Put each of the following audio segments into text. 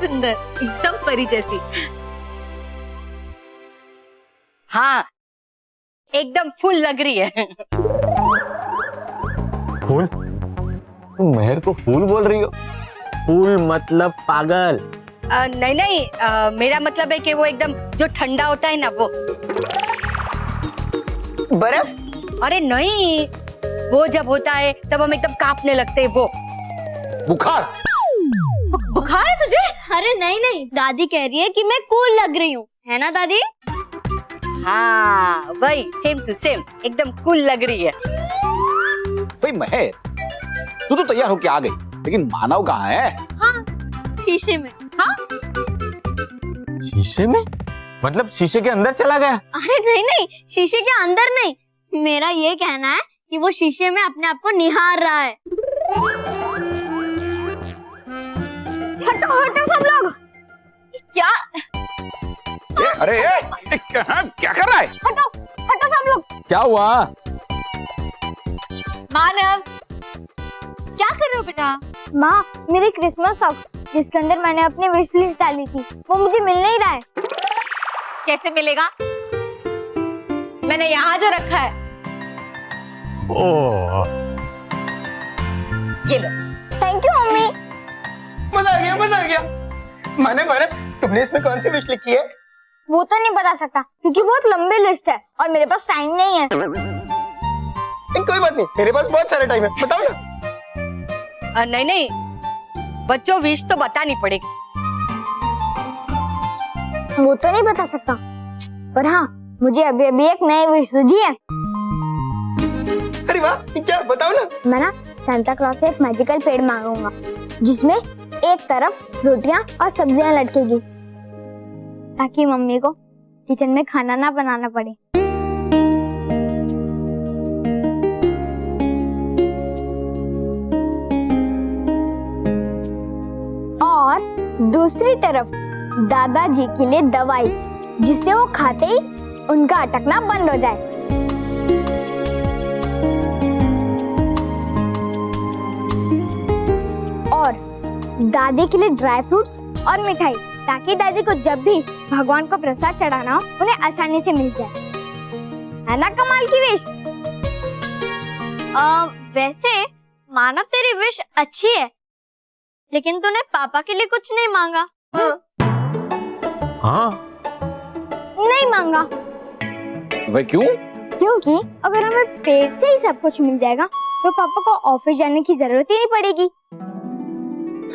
सुंदर, एकदम परी जैसी। हाँ, एकदम फूल लग रही है। फूल? तुम मेहर को फूल बोल रही हो? फूल मतलब पागल। नहीं नहीं, मेरा मतलब है कि वो एकदम जो ठंडा होता है ना वो। बर्फ? अरे नहीं, वो जब होता है तब हम एकदम कांपने लगते हैं वो। बुखार? बुखार है तुझे? अरे नहीं नहीं, दादी कह रही है कि मैं कूल लग रही हूँ, है ना दादी? हाँ वही, सेम टू सेम, एकदम कूल लग रही है। भाई महेर, तू तो तैयार होके आ गई, लेकिन मानव कहाँ है? हाँ, शीशे में। हाँ? शीशे में? मतलब शीशे के अंदर चला गया? अरे नहीं नहीं, शीशे के अंदर नहीं, मेरा ये कहना है कि वो शीशे में अपने आप को निहार रहा है। हटो हटो सब लोग। क्या? अरे क्या कर रहा है? हटो हटो सब लोग। क्या हुआ? मानव, क्या कर रहे हो बेटा? माँ, मेरे क्रिसमस सॉक्स जिसके अंदर मैंने अपनी विश लिस्ट डाली थी वो मुझे मिल नहीं रहा है। कैसे मिलेगा? मैंने यहाँ जो रखा है। ओह, ये लो। Thank you mummy. मजा आ गया, मजा आ गया। माने माने, तुमने इसमें कौन सी विश लिखी है? वो तो नहीं बता सकता क्योंकि बहुत लंबी लिस्ट है और मेरे पास टाइम नहीं है। कोई बात नहीं, मेरे पास बहुत सारा टाइम है, बताओ ना। नहीं नहीं, बच्चों विश तो बतानी पड़ेगी। वो तो नहीं बता सकता, पर हाँ, मुझे अभी अभी एक नई विश सूझी है। अरे वाह, क्या बताओ ना। मैं ना सांता क्लॉज से एक मैजिकल पेड़ मांगूंगा जिसमें एक तरफ रोटियां और सब्जियां लटकेगी ताकि मम्मी को किचन में खाना ना बनाना पड़े। और दूसरी तरफ दादाजी के लिए दवाई जिससे वो खाते ही उनका अटकना बंद हो जाए। और दादी के लिए ड्राई फ्रूट्स और मिठाई ताकि दादी को जब भी भगवान को प्रसाद चढ़ाना हो उन्हें आसानी से मिल जाए। है ना कमाल की विश? वैसे मानव, तेरी विश अच्छी है, लेकिन तूने पापा के लिए कुछ नहीं मांगा। हाँ? नहीं मांगा भाई क्यों? क्योंकि अगर हमें पेट से ही सब कुछ मिल जाएगा तो पापा को ऑफिस जाने की जरूरत ही नहीं पड़ेगी।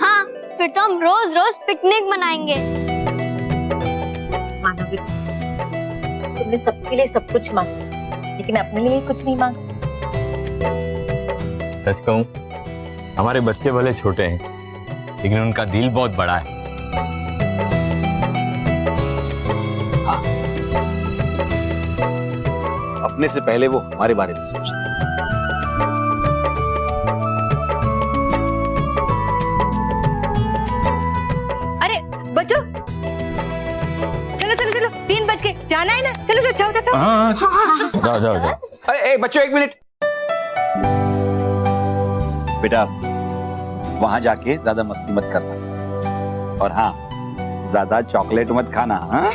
हाँ, फिर तो हम रोज रोज पिकनिक मनाएंगे। मानव, तुमने सबके लिए सब कुछ मांगा, लेकिन अपने लिए कुछ नहीं मांगा। सच कहूं, हमारे बच्चे भले छोटे हैं, लेकिन उनका दिल बहुत बड़ा है। अपने से पहले वो हमारे बारे में सोचते हैं। अरे बच्चों, चलो चलो चलो, 3 बज गए, जाना है ना? चलो चलो, जाओ जाओ जाओ। हाँ, जाओ जाओ जाओ। अरे बच्चों, 1 मिनट। बेटा, वहां जाके ज्यादा मस्ती मत करना, और हाँ, ज्यादा चॉकलेट मत खाना। हाँ?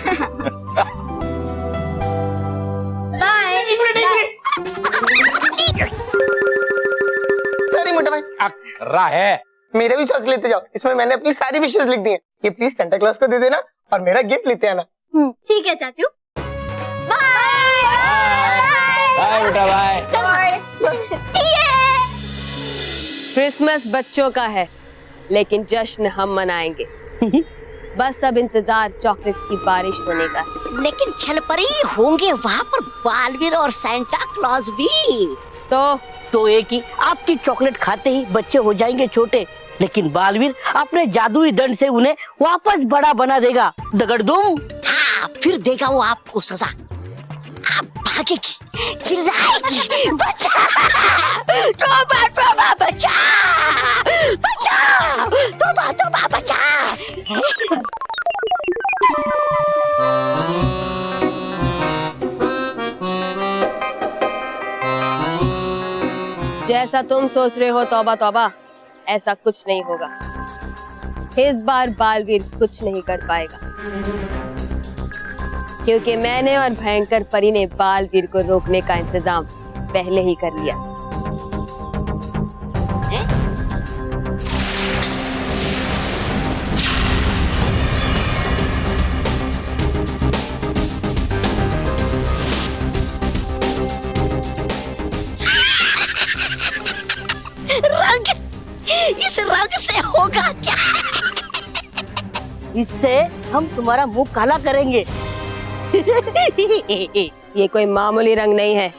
सॉरी मोटा भाई। रहा है। मेरे भी सॉक्स लेते जाओ, इसमें मैंने अपनी सारी विशेष लिख दी हैं। ये प्लीज सेंटा क्लॉज को दे देना और मेरा गिफ्ट लेते आना। ठीक है चाचू। बाय बाय बेटा, बाय। क्रिसमस बच्चों का है, लेकिन जश्न हम मनाएंगे। बस अब इंतजार चॉकलेट्स की बारिश होने का है। लेकिन छलपरी होंगे वहाँ पर बालवीर और सैंटा क्लॉज भी। तो एक ही, आपकी चॉकलेट खाते ही बच्चे हो जाएंगे छोटे, लेकिन बालवीर अपने जादुई दंड से उन्हें वापस बड़ा बना देगा। दगड़दुम। हाँ, फिर देगा वो आपको सजा। आप भागेगी, चिल्लाएगी, बचा, तोबा तोबा बचा, बचा, तोबा तोबा बचा। जैसा तुम सोच रहे हो तौबा तौबा, ऐसा कुछ नहीं होगा। इस बार बालवीर कुछ नहीं कर पाएगा, क्योंकि मैंने और भयंकर परी ने बालवीर को रोकने का इंतजाम पहले ही कर लिया। रंग, इस रंग से होगा क्या? इससे हम तुम्हारा मुंह काला करेंगे। ये कोई मामूली रंग नहीं है,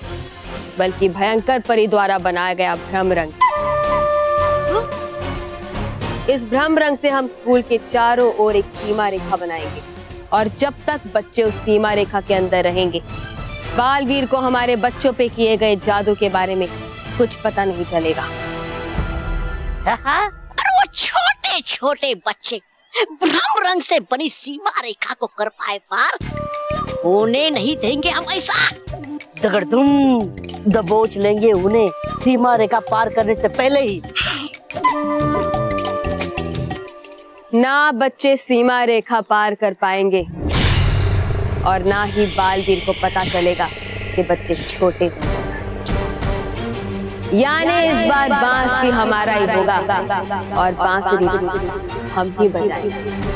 बल्कि भयंकर परी द्वारा बनाया गया भ्रम रंग। इस भ्रम रंग से हम स्कूल के चारों ओर एक सीमा रेखा बनाएंगे, और जब तक बच्चे उस सीमा रेखा के अंदर रहेंगे, बालवीर को हमारे बच्चों पे किए गए जादू के बारे में कुछ पता नहीं चलेगा। और वो छोटे छोटे बच्चे भ्रम रंग से बनी सीमा रेखा को कर पाए पार, होने नहीं देंगे हम ऐसा। दगड़ तुम दबोच लेंगे उन्हें सीमा रेखा पार करने से पहले ही। ना बच्चे सीमा रेखा पार कर पाएंगे, और ना ही बालवीर को पता चलेगा कि बच्चे छोटे हैं। यानी इस बार बांस भी हमारा ही होगा, और बांसुरी हम ही बजाएंगे।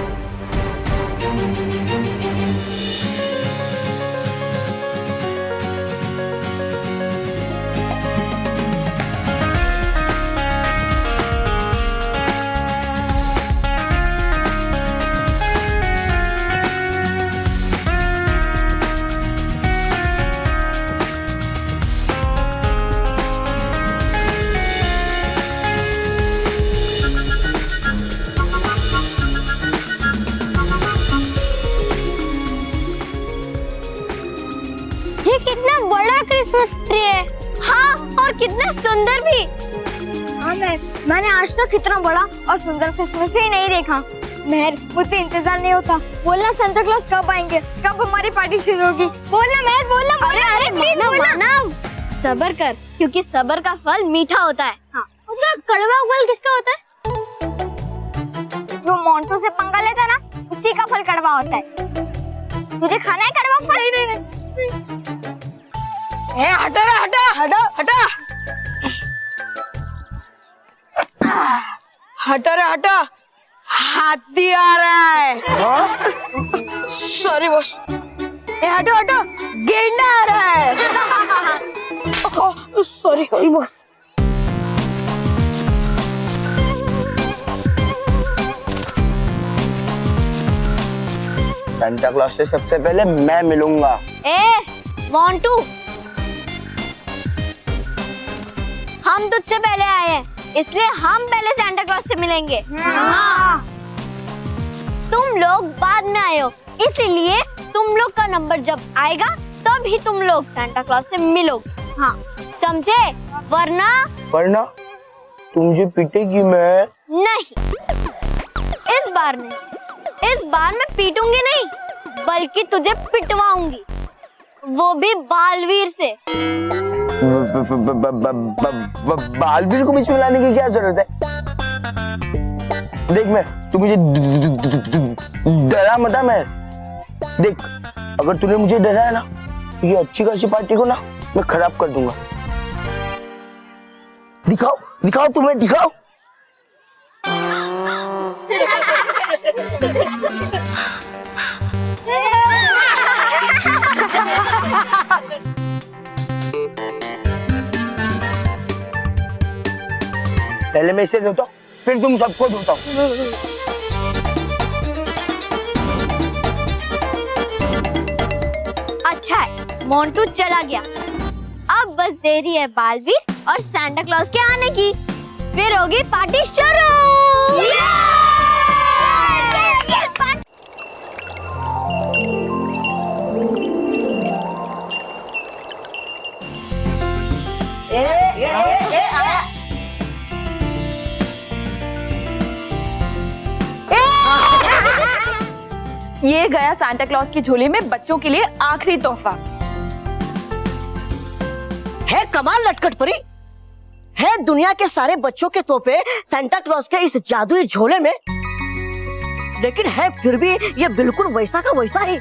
ये कितना बड़ा क्रिसमस ट्री है। हाँ, और कितना सुंदर भी। हाँ मैंने आज तक इतना बड़ा और सुंदर क्रिसमस ट्री नहीं देखा। मेहर, मुझसे इंतजार नहीं होता। बोलना सांता क्लॉज कब आएंगे, कब हमारी पार्टी शुरू होगी। बोलना मेहर, बोलना। अरे प्लीज बोलना। सब्र कर, क्योंकि सब्र का फल मीठा होता है। हाँ, उसका कड़वा फल किसका होता है? जो मोंटू से पंगा लेता है ना, उसी का फल कड़वा होता है। तुझे खाना है कड़वा फल? नहीं। हटा रे, हटा हटा। हाथी आ रहा है। Sorry boss. हटो, गेंडा आ रहा है। Sorry boss. सांता क्लॉज से सबसे पहले मैं मिलूंगा। मोंटू, हम तुझसे पहले आए हैं, इसलिए हम पहले सांता क्लॉज से मिलेंगे। हाँ। तुम लोग बाद में आए हो, इसीलिए तुम लोग का नंबर जब आएगा तब ही तुम लोग सांता क्लॉज से मिलोगे। हाँ, समझे? वरना तुम मुझे पीटेगी। मैं नहीं, इस बार मैं पीटूंगी नहीं, बल्कि तुझे पिटवाऊंगी, वो भी बालवीर से। बालवीर को बीच में लाने की क्या जरूरत है? देख मैं, तू मुझे डरा मत। मैं देख, अगर तूने मुझे डराया ना, ये अच्छी खासी पार्टी को ना मैं खराब कर दूंगा। दिखाओ तुम्हें, दिखाओ। पहले मैं इसे धोता हूँ, फिर तुम सबको धोता हूँ। अच्छा है, मोंटू चला गया। अब बस देरी है बालवीर और सांता क्लॉज के आने की, फिर होगी पार्टी शुरू। ये गया सांता क्लॉज की झोली में बच्चों के लिए आखिरी तोहफा। है कमाल लटकट परी, है दुनिया के सारे बच्चों के तोहफे सांता क्लॉज के इस जादुई झोले में, लेकिन है फिर भी ये बिल्कुल वैसा का वैसा ही।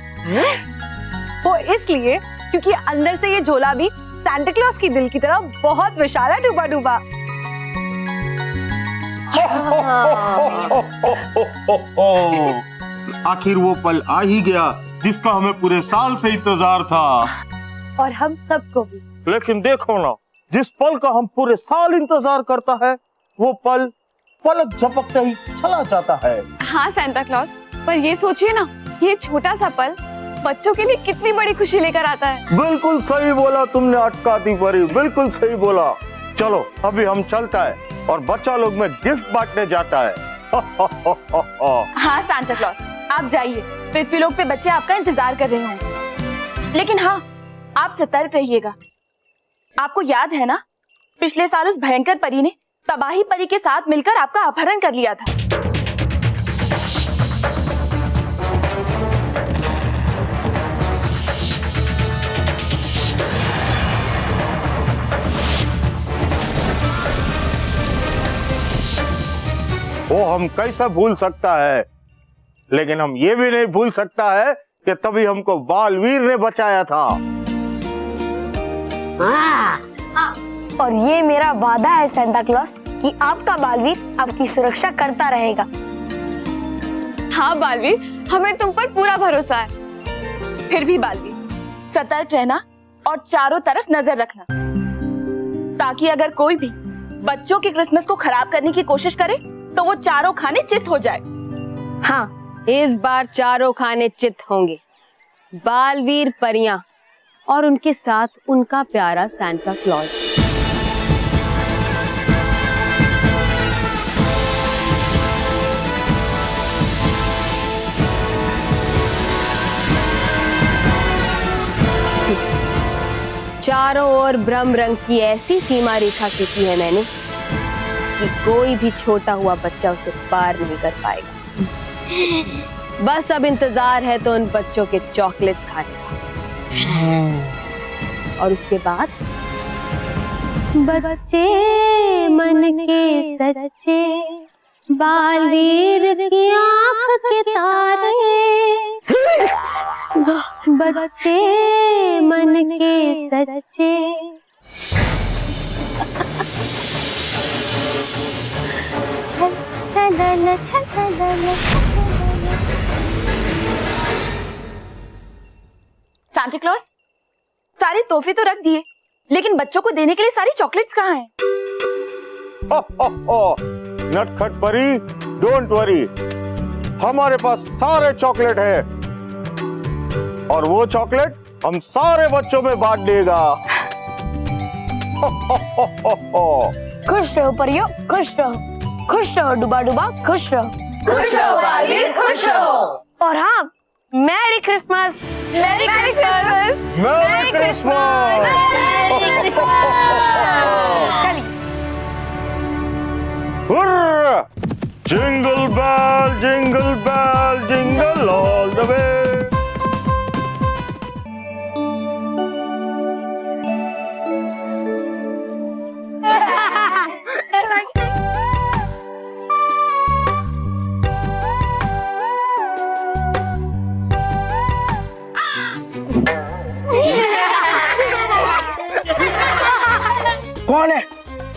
वो इसलिए क्योंकि अंदर से ये झोला भी सांता क्लॉज की दिल की तरह बहुत विशाल है, डूबा डूबा। आखिर वो पल आ ही गया जिसका हमें पूरे साल से इंतजार था। और हम सबको भी। लेकिन देखो ना, जिस पल का हम पूरे साल इंतजार करता है वो पल पलक झपकते ही चला जाता है। हाँ सांता क्लॉज, पर ये सोचिए ना, ये छोटा सा पल बच्चों के लिए कितनी बड़ी खुशी लेकर आता है। बिल्कुल सही बोला तुमने अटकाती परी, बिल्कुल सही बोला। चलो अभी हम चलता है और बच्चा लोग में गिफ्ट बांटने जाता है। हाँ सांता क्लॉज, आप जाइए, पृथ्वी लोक पे बच्चे आपका इंतजार कर रहे होंगे। लेकिन हाँ, आप सतर्क रहिएगा। आपको याद है ना, पिछले साल उस भयंकर परी ने तबाही परी के साथ मिलकर आपका अपहरण कर लिया था। वो हम कैसे भूल सकता है, लेकिन हम ये भी नहीं भूल सकता है कि तभी हमको बालवीर ने बचाया था। और ये मेरा वादा है सांता क्लॉज कि आपका बालवीर आपकी सुरक्षा करता रहेगा। हाँ बालवीर, हमें तुम पर पूरा भरोसा है। फिर भी बालवीर, सतर्क रहना और चारों तरफ नजर रखना, ताकि अगर कोई भी बच्चों के क्रिसमस को खराब करने की कोशिश करे तो वो चारों खाने चित हो जाए। हाँ, इस बार चारों खाने चित होंगे, बालवीर, परियां और उनके साथ उनका प्यारा सांता क्लॉज। चारों ओर ब्रह्म रंग की ऐसी सीमा रेखा खींची है मैंने कि कोई भी छोटा हुआ बच्चा उसे पार नहीं कर पाएगा। बस अब इंतजार है तो उन बच्चों के चॉकलेट्स खाने का, और उसके बाद बच्चे मन के सच्चे, बालवीर की आंख के तारे, बच्चे मन के सच्चे। चल चल चल। सांता क्लॉज, सारे तोहफे तो रख दिए, लेकिन बच्चों को देने के लिए सारी चॉकलेट्स कहाँ हैं? नटखट परी, डोंट वरी, हमारे पास सारे चॉकलेट है और वो चॉकलेट हम सारे बच्चों में बांट देगा। खुश रहो परियो, खुश रहो, खुश रहो डुबा डुबा, खुश रहो। खुश रहो बालवीर, खुश रहो। और हाँ, merry Christmas. Merry Christmas. Merry Christmas. Jingle bell, jingle all the way.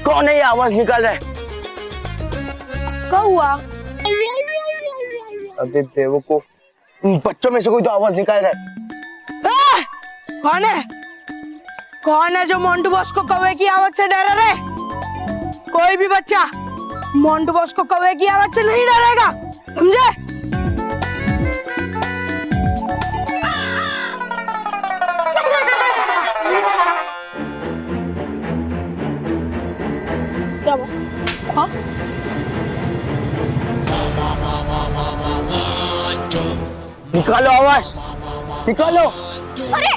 कौन है ये आवाज निकाल रहा है? क्या हुआ? अबे बेवकूफ, बच्चों में से कोई तो आवाज निकाल रहा है। कौन है? कौन है जो मोंटू बॉस को कौवे की आवाज से डरा रहे? कोई भी बच्चा मोंटू बॉस को कौवे की आवाज से नहीं डरेगा, समझे? निकालो आवाज, निकालो। अरे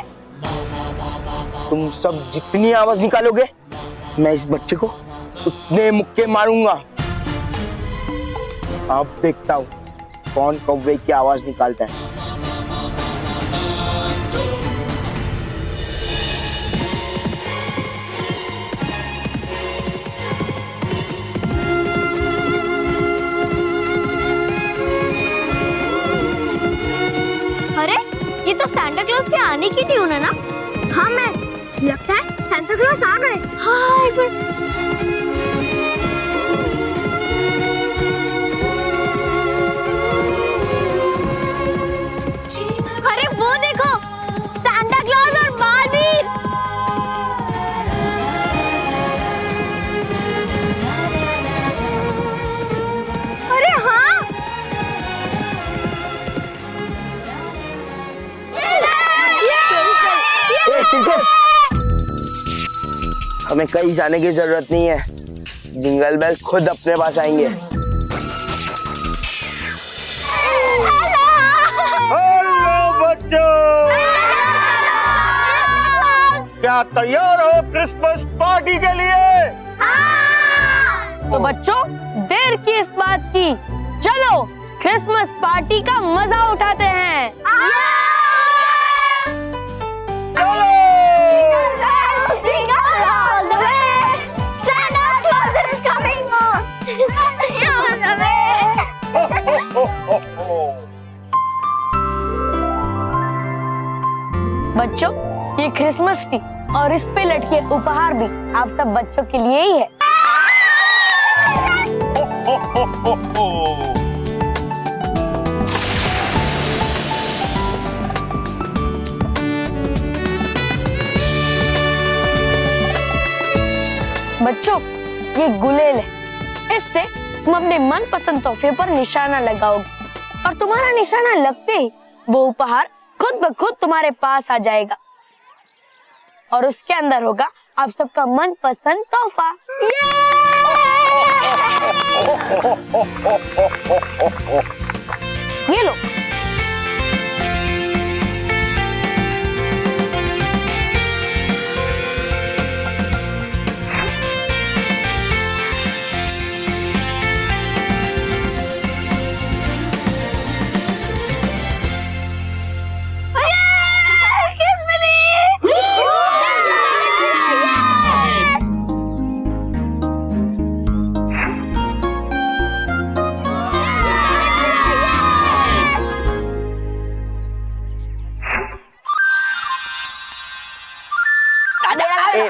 तुम सब जितनी आवाज निकालोगे मैं इस बच्चे को उतने मुक्के मारूंगा। अब देखता हूँ कौन कौवे की आवाज निकालता है। गाने की ट्यून है ना? हाँ मैं, लगता है सांता क्लॉज आ गए। हाँ एक मिनट। अरे वो देखो, सांता क्लॉज और बालवीर। अरे हाँ, ए, चिंटू, हमें कहीं जाने की जरूरत नहीं है, जिंगल बेल खुद अपने पास आएंगे। हेलो बच्चों, क्या तैयार हो क्रिसमस पार्टी के लिए? तो बच्चों, देर की इस बात की, चलो क्रिसमस पार्टी का मजा उठाते हैं। बच्चों, ये क्रिसमस ट्री और इस पे लटके उपहार भी आप सब बच्चों के लिए ही है। बच्चों, ये गुलेल है, इससे तुम अपने मनपसंद तोहफे पर निशाना लगाओगे और तुम्हारा निशाना लगते ही वो उपहार खुद ब खुद तुम्हारे पास आ जाएगा और उसके अंदर होगा आप सबका मनपसंद तोहफा। ये लो।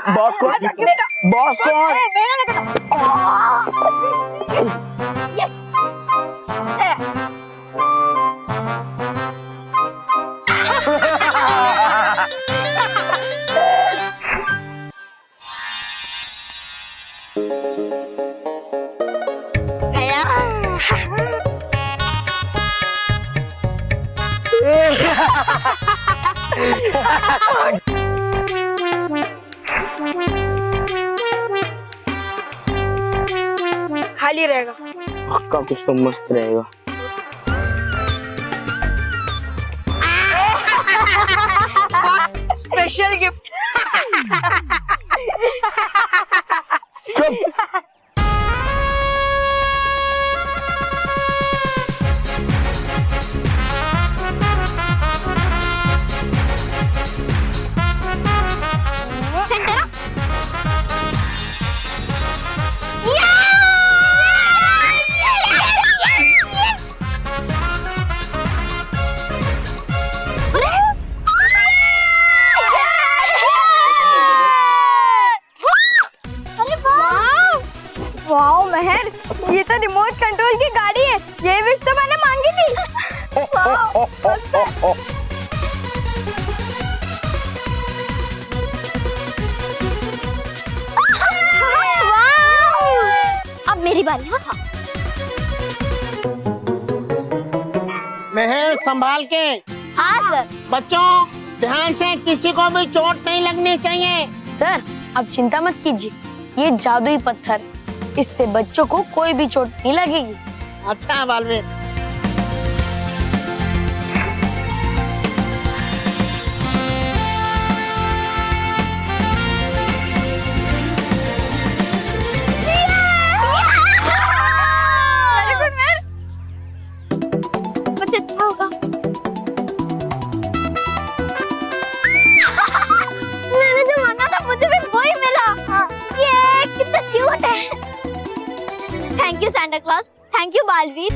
बॉस कौन? बॉस कौन? खाली रहेगा। आपका कुछ तो मस्त रहेगा। Special gift. चुप। वाओ महर, ये तो रिमोट कंट्रोल की गाड़ी है। ये विश तो मैंने मांगी थी। वाओ, मस्त है। वाओ, अब मेरी बारी। हाँ महर, संभाल के। हाँ सर। बच्चों ध्यान से, किसी को भी चोट नहीं लगनी चाहिए। सर, आप चिंता मत कीजिए, ये जादुई पत्थर, इससे बच्चों को कोई भी चोट नहीं लगेगी। अच्छा बालवीर। कुछ अच्छा होगा। मैंने जो मांगा था मुझे भी वही मिला। ये कितना क्यूट है। Thank you Santa Claus, thank you Baalveer.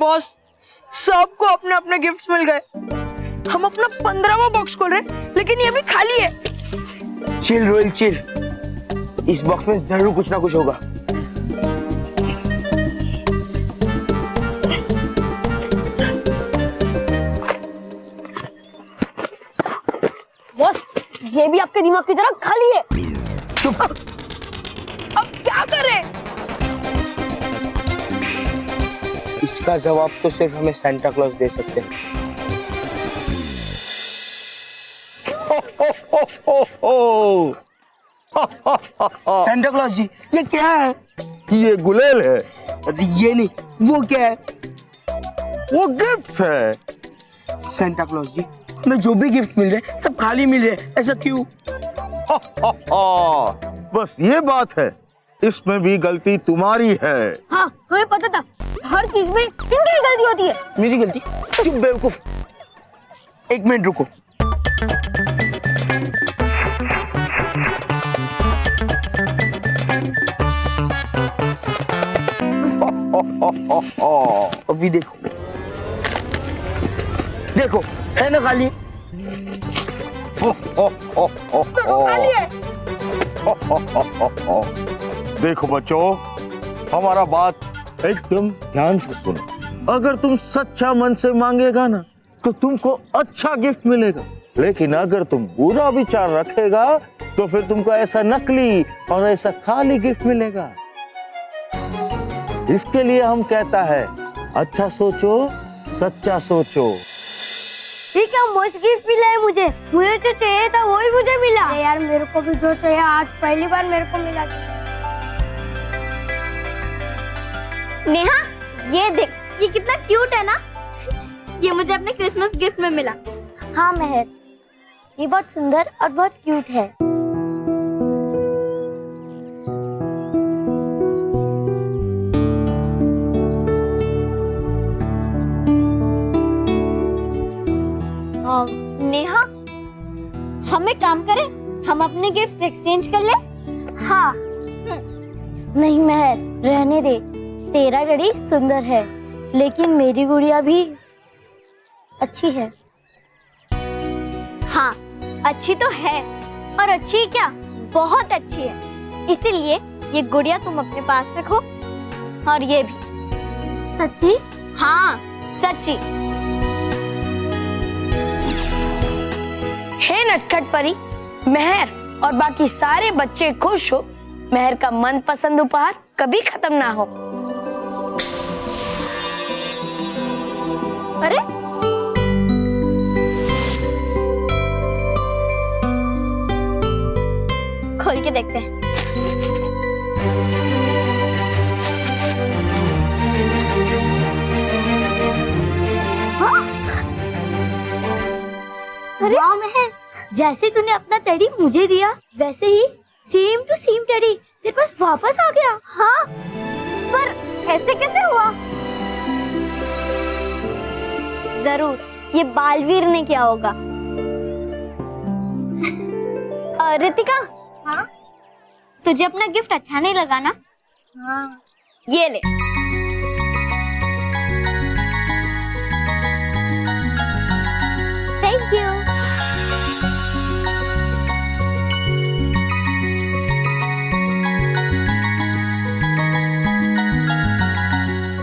Boss, सबको अपने अपने गिफ्ट्स मिल गए। हम अपना 15वां बॉक्स खोल रहे, लेकिन ये भी खाली है। चिल रोयल चिल, इस बॉक्स में जरूर कुछ ना कुछ होगा। बॉस, ये भी आपके दिमाग की तरह खाली है। चुप। अब क्या करें? इसका जवाब तो सिर्फ हमें सांता क्लॉज दे सकते हैं। सांता क्लॉज जी, ये क्या है? ये गुलेल है। अरे ये नहीं, वो क्या है? वो गिफ्ट है। सांता क्लॉज जी, हमें जो भी गिफ्ट मिल रहे सब खाली मिल रहे, ऐसा क्यों? बस ये बात है, इसमें भी गलती तुम्हारी है। हाँ, हमें पता था, हर चीज में इनकी गलती होती है। मेरी गलती? चुप बेवकूफ, एक मिनट रुको। अभी देखो, देखो है ना खाली। खाली है। देखो बच्चों, हमारा बात एकदम ध्यान से सुनो। अगर तुम सच्चा मन से मांगेगा ना, तो तुमको अच्छा गिफ्ट मिलेगा। लेकिन अगर तुम बुरा विचार रखेगा, तो फिर तुमको ऐसा नकली और ऐसा खाली गिफ्ट मिलेगा। इसके लिए हम कहता है, अच्छा सोचो, सच्चा सोचो। ठीक है, मस्त गिफ्ट मिला है मुझे जो चाहिए था वही मुझे मिला। अरे यार, मेरे को भी जो चाहिए आज पहली बार मेरे को मिला। नेहा, ये देख, ये कितना क्यूट है ना। ये मुझे अपने क्रिसमस गिफ्ट में मिला। हाँ मेहर, ये बहुत सुंदर और बहुत क्यूट है। नेहा, हम एक काम करें, हम अपने गिफ्ट एक्सचेंज कर ले। हाँ। नहीं मेहर, रहने दे। तेरा डैडी सुंदर है, लेकिन मेरी गुड़िया भी अच्छी है। हाँ, अच्छी तो है, और अच्छी क्या, बहुत अच्छी है। इसीलिए ये गुड़िया तुम अपने पास रखो, और ये भी। सच्ची? हाँ, सच्ची। हे नटखट परी, मेहर और बाकी सारे बच्चे खुश हो। मेहर का मनपसंद उपहार कभी खत्म ना हो। अरे, खोल के देखते हैं। अरे वाह मेहर, जैसे तूने अपना टेडी मुझे दिया, वैसे ही सेम टू सेम टेडी तेरे पास वापस आ गया। हाँ, पर ऐसे कैसे हुआ? जरूर ये बालवीर ने किया होगा। रितिका, हाँ? तुझे अपना गिफ्ट अच्छा नहीं लगा ना? हाँ। ये ले। Thank you.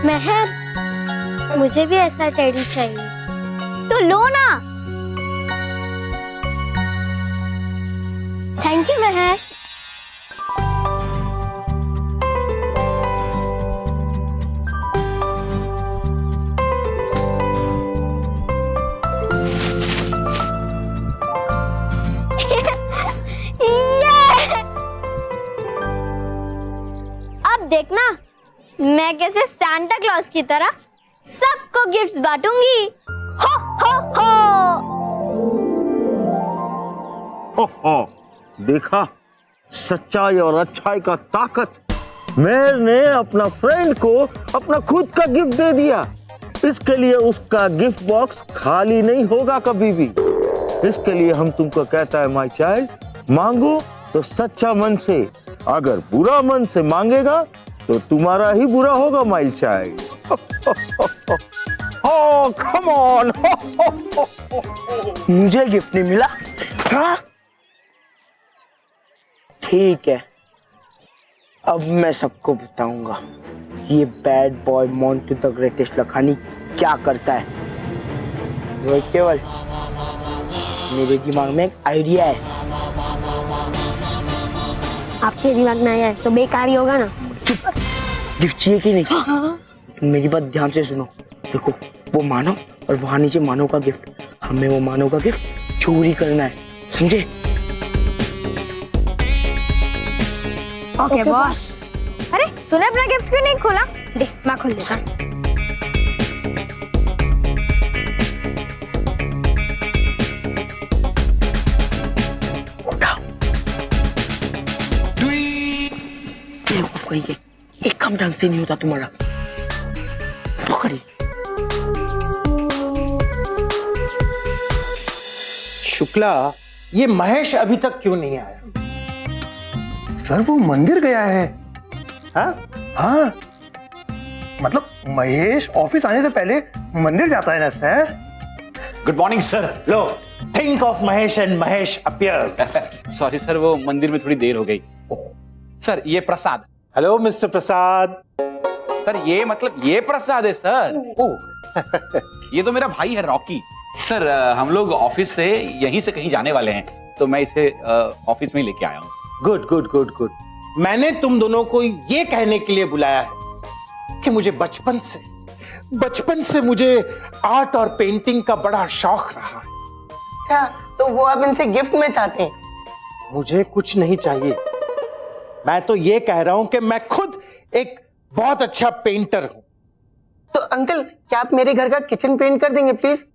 मेहर, मुझे भी ऐसा टेडी चाहिए। तो लो ना। थैंक यू मेहर। अब देखना, मैं कैसे सांता क्लॉज की तरह सबको गिफ्ट्स बांटूंगी। हो हो हो। हो, देखा, सच्चाई और अच्छाई का ताकत। मेहर ने अपना फ्रेंड को अपना खुद का गिफ्ट दे दिया। इसके लिए उसका गिफ्ट बॉक्स खाली नहीं होगा कभी भी। इसके लिए हम तुमको कहता है, माय चाइल्ड, मांगो तो सच्चा मन से। अगर बुरा मन से मांगेगा तो तुम्हारा ही बुरा होगा, my child. Oh, come on. मुझे गिफ्ट नहीं मिला? हाँ? ठीक है, अब मैं सबको बताऊंगा ये bad boy Montu the greatest Lakhani क्या करता है। रोहित केवल, मेरे दिमाग में एक आइडिया है। आपके दिमाग में आया है तो बेकार ही होगा ना। गिफ्ट चाहिए कि नहीं? तुम मेरी बात ध्यान से सुनो। देखो, वो मानव और वहां नीचे मानव का गिफ्ट, हमें वो मानव का गिफ्ट चोरी करना है, समझे? Okay boss. अरे तूने अपना गिफ्ट क्यों नहीं खोला? दे मैं खोल देता हूँ। एक काम ढंग से नहीं होता तुम्हारा। पकड़िए। शुक्ला, ये महेश अभी तक क्यों नहीं आया? सर वो मंदिर गया है। हाँ, मतलब महेश ऑफिस आने से पहले मंदिर जाता है ना sir. Good morning sir. Low, think of Mahesh and Mahesh appears. Sorry sir, वो मंदिर में थोड़ी देर हो गई। सर ये प्रसाद। हेलो मिस्टर प्रसाद। सर ये मतलब ये प्रसाद है सर। ओह ये तो मेरा भाई है रॉकी। सर हम लोग ऑफिस से यहीं से कहीं जाने वाले हैं, तो मैं इसे ऑफिस में ही लेके आया हूँ। Good good good good. मैंने तुम दोनों को ये कहने के लिए बुलाया है कि मुझे बचपन से मुझे आर्ट और पेंटिंग का बड़ा शौक रहा है। अच्छा, तो वो आप इनसे गिफ्ट में चाहते हैं? मुझे कुछ नहीं चाहिए। मैं तो ये कह रहा हूं कि मैं खुद एक बहुत अच्छा पेंटर हूं। तो अंकल, क्या आप मेरे घर का किचन पेंट कर देंगे प्लीज?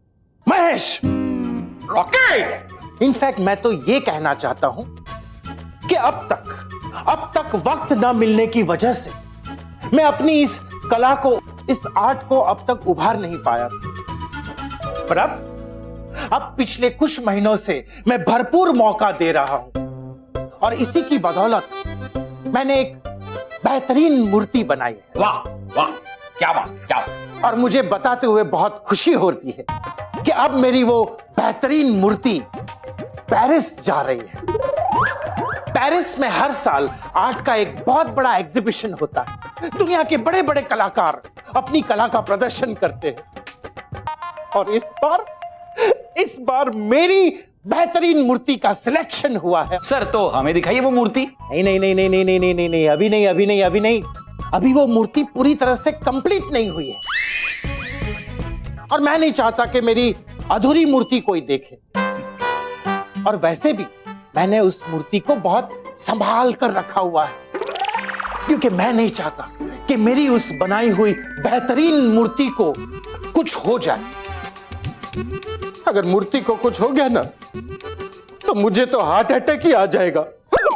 महेश, रॉकेट, इनफैक्ट मैं तो ये कहना चाहता हूं कि अब तक वक्त न मिलने की वजह से मैं अपनी इस कला को, इस आर्ट को अब तक उभार नहीं पाया। पर अब पिछले कुछ महीनों से मैं भरपूर मौका दे रहा हूं और इसी की बदौलत मैंने एक बेहतरीन मूर्ति बनाई है। वाह वाह, क्या बात, क्या बात। और मुझे बताते हुए बहुत खुशी होती है कि अब मेरी वो बेहतरीन मूर्ति पेरिस जा रही है। पेरिस में हर साल आर्ट का एक बहुत बड़ा एग्जीबिशन होता है। दुनिया के बड़े बड़े कलाकार अपनी कला का प्रदर्शन करते हैं और इस बार मेरी बेहतरीन मूर्ति का सिलेक्शन हुआ है। सर तो हमें दिखाइए वो मूर्ति। नहीं नहीं नहीं नहीं नहीं नहीं नहीं नहीं, अभी नहीं। अभी वो मूर्ति पूरी तरह से कंप्लीट नहीं हुई है और मैं नहीं चाहता कि मेरी अधूरी मूर्ति कोई देखे। और वैसे भी मैंने उस मूर्ति को बहुत संभाल कर रखा हुआ है, क्योंकि मैं नहीं चाहता कि मेरी उस बनाई हुई बेहतरीन मूर्ति को कुछ हो जाए। अगर मूर्ति को कुछ हो गया ना, तो मुझे तो हार्ट अटैक ही आ जाएगा। तो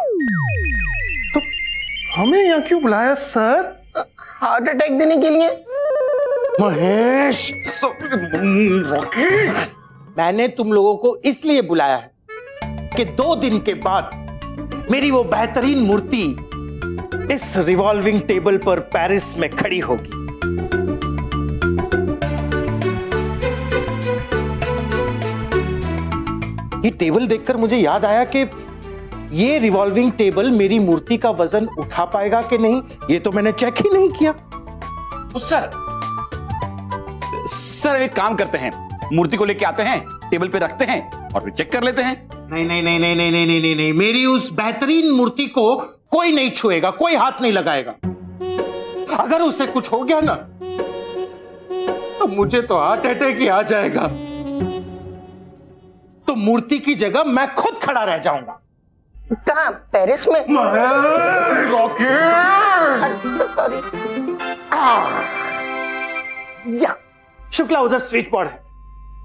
हमें यहाँ क्यों बुलाया सर? हार्ट अटैक देने के लिए? महेश, मैंने तुम लोगों को इसलिए बुलाया है कि 2 दिन के बाद मेरी वो बेहतरीन मूर्ति इस रिवॉल्विंग टेबल पर पेरिस में खड़ी होगी। ये टेबल देखकर मुझे याद आया कि ये रिवॉल्विंग टेबल मेरी मूर्ति का वजन उठा पाएगा कि नहीं, ये तो मैंने चेक ही नहीं किया। तो सर एक काम करते हैं, मूर्ति को लेके आते हैं, टेबल पे रखते हैं और फिर चेक कर लेते हैं। नहीं नहीं नहीं नहीं नहीं नहीं नहीं नहीं नहीं, मेरी उस बेहतरीन मूर्ति को कोई नहीं छुएगा, कोई हाथ नहीं लगाएगा। अगर उसे कुछ हो गया ना, तो मुझे तो हार्ट अटैक ही आ जाएगा। तो मूर्ति की जगह मैं खुद खड़ा रह जाऊंगा। कहाँ? पेरिस में? सॉरी। या शुक्ला, उधर स्विच बोर्ड है,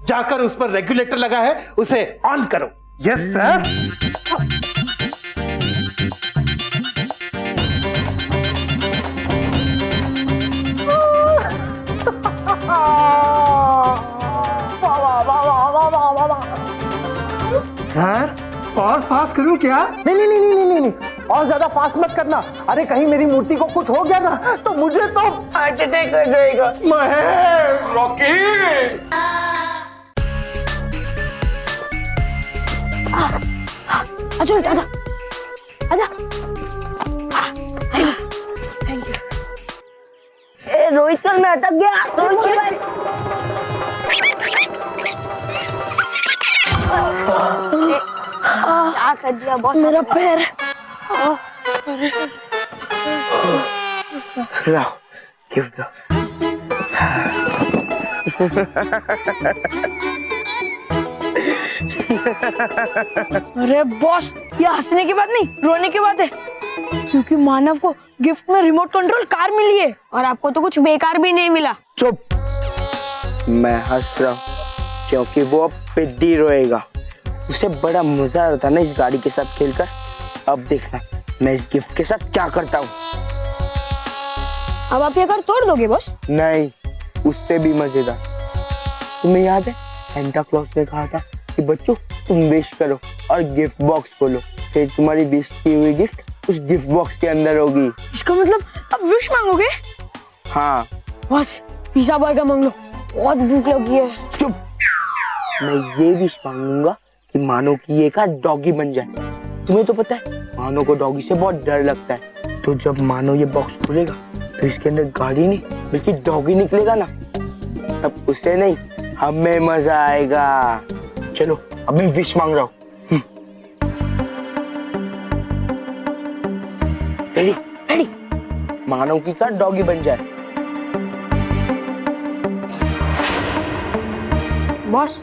जाकर उस पर रेगुलेटर लगा है, उसे ऑन करो। Yes sir. सर और फास्ट करूं क्या? नहीं नहीं नहीं नहीं नहीं, और ज्यादा फास्ट मत करना। अरे कहीं मेरी मूर्ति को कुछ हो गया ना तो मुझे तो हार्ट अटैक हो जाएगा। महेश, रॉकी, अच्छा आजा आजा। ए रोहित कल मैं अटक गया। रोहित की बारी। क्या कर दिया बॉस? मेरा पैर। लाओ गिफ्ट दो। अरे बॉस, ये हंसने की बात नहीं, रोने की बात है, क्योंकि मानव को गिफ्ट में रिमोट कंट्रोल कार मिली है और आपको तो कुछ बेकार भी नहीं मिला। चुप। मैं हंस रहा हूँ क्योंकि वो अब पिद्दी रोएगा। उसे बड़ा मजा आता ना इस गाड़ी के साथ खेलकर। अब देखना मैं इस गिफ्ट के साथ क्या करता हूँ। अब आप ये कार तोड़ दोगे बॉस? नहीं, उससे भी मजेदार। तुम्हें याद है सेंटा क्लॉज ने कहा था कि बच्चों तुम विश करो और गिफ्ट बॉक्स खोलो, फिर तुम्हारी विश की हुई गिफ्ट उस गिफ्ट बॉक्स के अंदर होगी। इसका मतलब आप विश मांगोगे? हाँ। बॉस पिज्जा बर्गर मांग लो, बहुत भूख लगी है। चुप। मैं ये विश मांगूंगा कि मानो की ये कार डॉगी बन जाए। तुम्हें तो पता है मानो को डॉगी से बहुत डर लगता है, तो जब मानो ये बॉक्स खुलेगा तो इसके अंदर गाड़ी नहीं बल्कि डॉगी निकलेगा ना, तब उसे नहीं हमें मजा आएगा। चलो अब मैं विश मांग रहा हूँ। Ready ready. मानो की कार डॉगी बन जाए। बॉस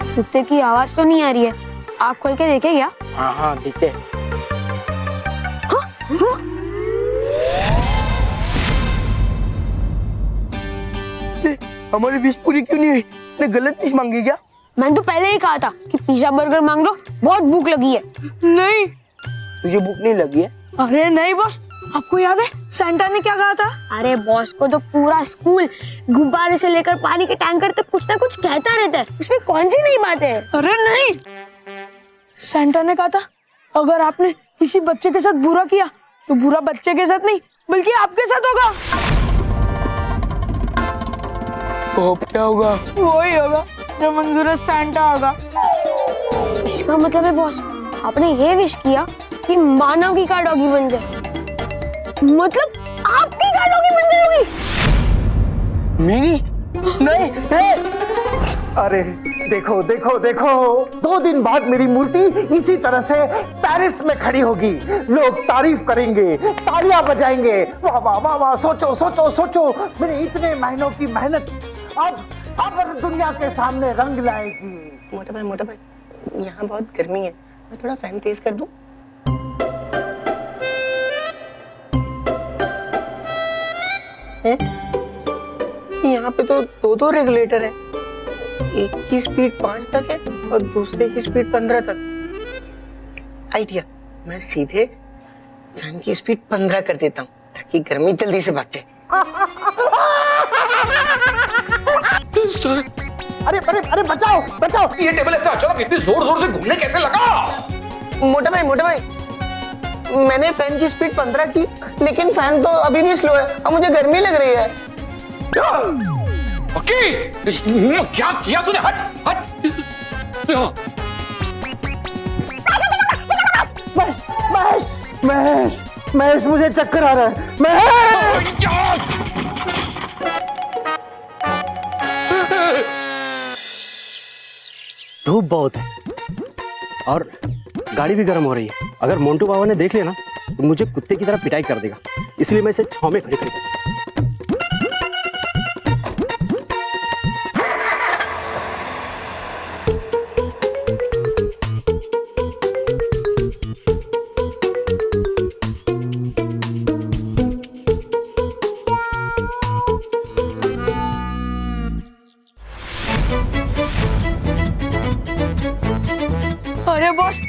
कुत्ते की आवाज तो नहीं आ रही है, आँख खोल के देखे क्या? हाँ हाँ देखते। हमारी विश पूरी क्यों नहीं हुई? ने गलत विश मांगी क्या? मैंने तो पहले ही कहा था कि पिज्जा बर्गर मांग लो, बहुत भूख लगी है। नहीं। तुझे भूख नहीं लगी है? अरे नहीं बॉस, आपको याद है सेंटा ने क्या कहा था? अरे बॉस को तो पूरा स्कूल गुब्बारे से लेकर पानी के टैंकर तक कुछ ना कुछ कहता रहता है, उसमें कौन सी नई बात है? अरे नहीं, सेंटा ने कहा था अगर आपने किसी बच्चे के साथ बुरा किया तो बुरा बच्चे के साथ नहीं बल्कि आपके साथ होगा। तो क्या होगा? वही होगा जो मंजूर है सेंटा होगा। इसका मतलब है बॉस आपने ये विश किया कि मानव की कार डॉगी बन जाए, मतलब आपकी कार डॉगी बन गई होगी। मेरी? नहीं, नहीं। अरे देखो देखो देखो, 2 दिन बाद मेरी मूर्ति इसी तरह से पेरिस में खड़ी होगी। लोग तारीफ करेंगे, तालियां बजाएंगे। वाह वाह वाह वाह। सोचो सोचो सोचो, मेरे इतने महीनों की मेहनत अब दुनिया के सामने रंग लाएगी। मोटा भाई यहाँ बहुत गर्मी है, मैं थोड़ा फैन तेज कर दूं? यहाँ पे तो 2 रेगुलेटर है, एक की स्पीड 5 तक है और दूसरे की स्पीड 15 तक। आइडिया, मैं सीधे फैन की स्पीड 15 कर देता हूँ ताकि गर्मी जल्दी से भाग जाए। अरे अरे अरे बचाओ बचाओ। ये टेबल ऐसे अचानक इतनी जोर जोर से घूमने कैसे लगा? मोटा भाई मैंने फैन की स्पीड 15 की, लेकिन फैन तो अभी भी स्लो है और मुझे गर्मी लग रही है। ओके, क्या किया तूने? हट हट। महेश महेश महेश, मुझे चक्कर आ रहा है। महेश धूप बहुत है और गाड़ी भी गर्म हो रही है। अगर मोंटू बाबा ने देख लिया ना तो मुझे कुत्ते की तरह पिटाई कर देगा, इसलिए मैं इसे छांव में खड़ी कर दूं। अरे बॉस,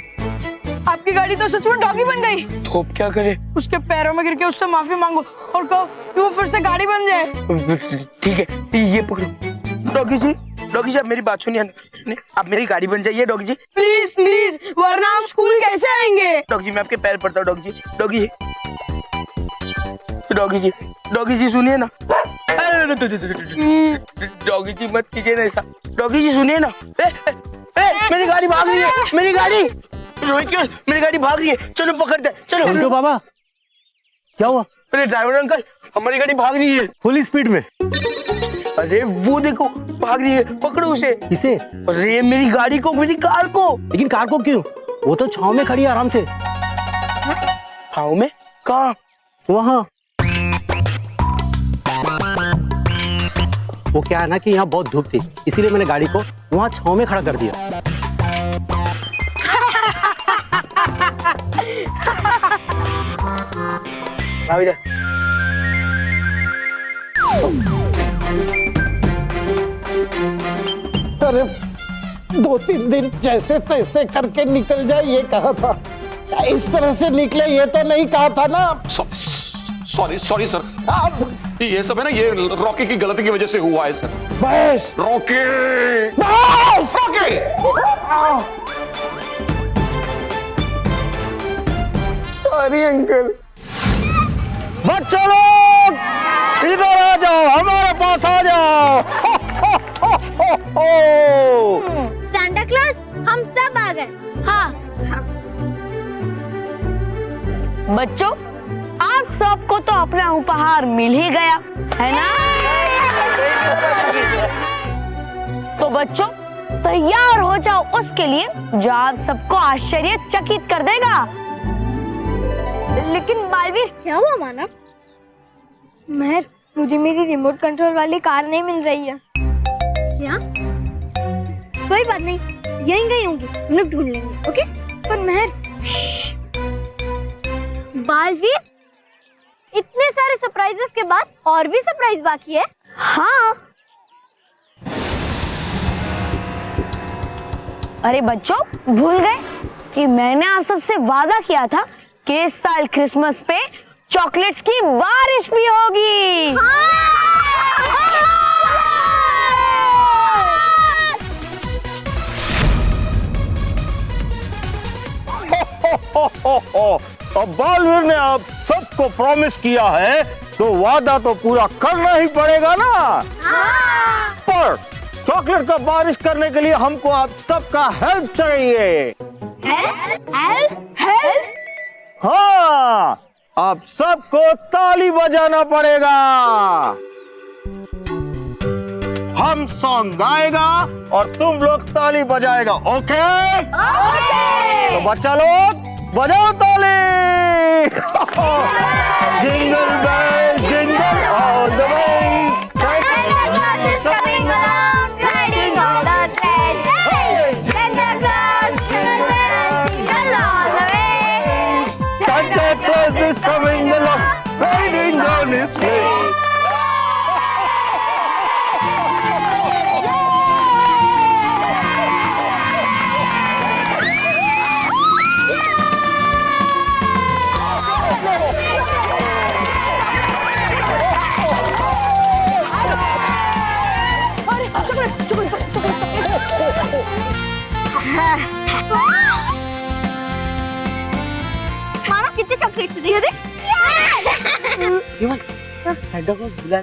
आपकी गाड़ी तो सच में डॉगी बन गई। तो अब क्या करे? उसके पैरों में गिर के उससे माफी मांगो और कहो कि वो फिर से गाड़ी बन जाए। ठीक है, ये पकड़ो। डॉगी जी डॉगी जी आप मेरी बात सुनिए सुनिए, आप मेरी गाड़ी बन जाइए डॉगी जी। प्लीज प्लीज, वरना आप स्कूल कैसे आएंगे? डॉगी जी मैं आपके पैर पड़ता हूँ डॉगी जी। डॉगी जी डॉगी जी सुनिए ना। डॉगी जी मत कीजिए ना ऐसा। डॉगी जी सुनिए ना। मेरी गाड़ी भाग रही है, मेरी गाड़ी। रोहित क्यों मेरी गाड़ी भाग रही है, चलो पकड़ते चलो। मोंटू बाबा क्या हुआ? अरे ड्राइवर अंकल हमारी गाड़ी भाग रही है फुल स्पीड में। अरे वो देखो भाग रही है, पकड़ो उसे। किसे? अरे मेरी गाड़ी को, मेरी कार को। लेकिन कार को क्यों? वो तो छाव में खड़ी है आराम से। छाव में? कहाँ? वहाँ। वो क्या है ना कि यहाँ बहुत धूप थी, इसीलिए मैंने गाड़ी को वहाँ छाव में खड़ा कर दिया। अरे 2-3 दिन जैसे तैसे करके निकल जाए ये कहा था, इस तरह से निकले ये तो नहीं कहा था ना। सॉरी सर, ये सब है ना, ये रॉकी की गलती की वजह से हुआ है सर। बस रॉकी, बस रॉकी। Sorry uncle. बच्चों लोग इधर आ जाओ, हमारे पास आ जाओ। सांता क्लॉज हम सब आ गए। हाँ बच्चों आप सबको तो अपना उपहार मिल ही गया है ना? तो बच्चों तैयार हो जाओ उसके लिए जो आप सबको आश्चर्यचकित कर देगा। लेकिन बालवीर क्या हुआ मानव? महर मुझे मेरी रिमोट कंट्रोल वाली कार नहीं मिल रही है। क्या? कोई बात नहीं, यहीं गई होंगी, हम लोग ढूंढ लेंगे। ओके? पर महर बालवीर इतने सारे सरप्राइजेस के बाद और भी सरप्राइज बाकी है। हाँ अरे बच्चों भूल गए कि मैंने आप सबसे वादा किया था कि इस साल क्रिसमस पे चॉकलेट्स की बारिश भी होगी। अब बालवीर ने आप सबको प्रॉमिस किया है तो वादा तो पूरा करना ही पड़ेगा ना। पर चॉकलेट का बारिश करने के लिए हमको आप सबका हेल्प चाहिए। हेल्प? हाँ आप सबको ताली बजाना पड़ेगा। हम सॉन्ग गाएगा और तुम लोग ताली बजाएगा। ओके? तो बच्चा लोग बजाओ ताली। Jingle bell jingle all the way, Santa Claus is coming along, riding on his sleigh. मानो कितने चॉकलेट्स दिए थे? सांता क्लॉज बुला।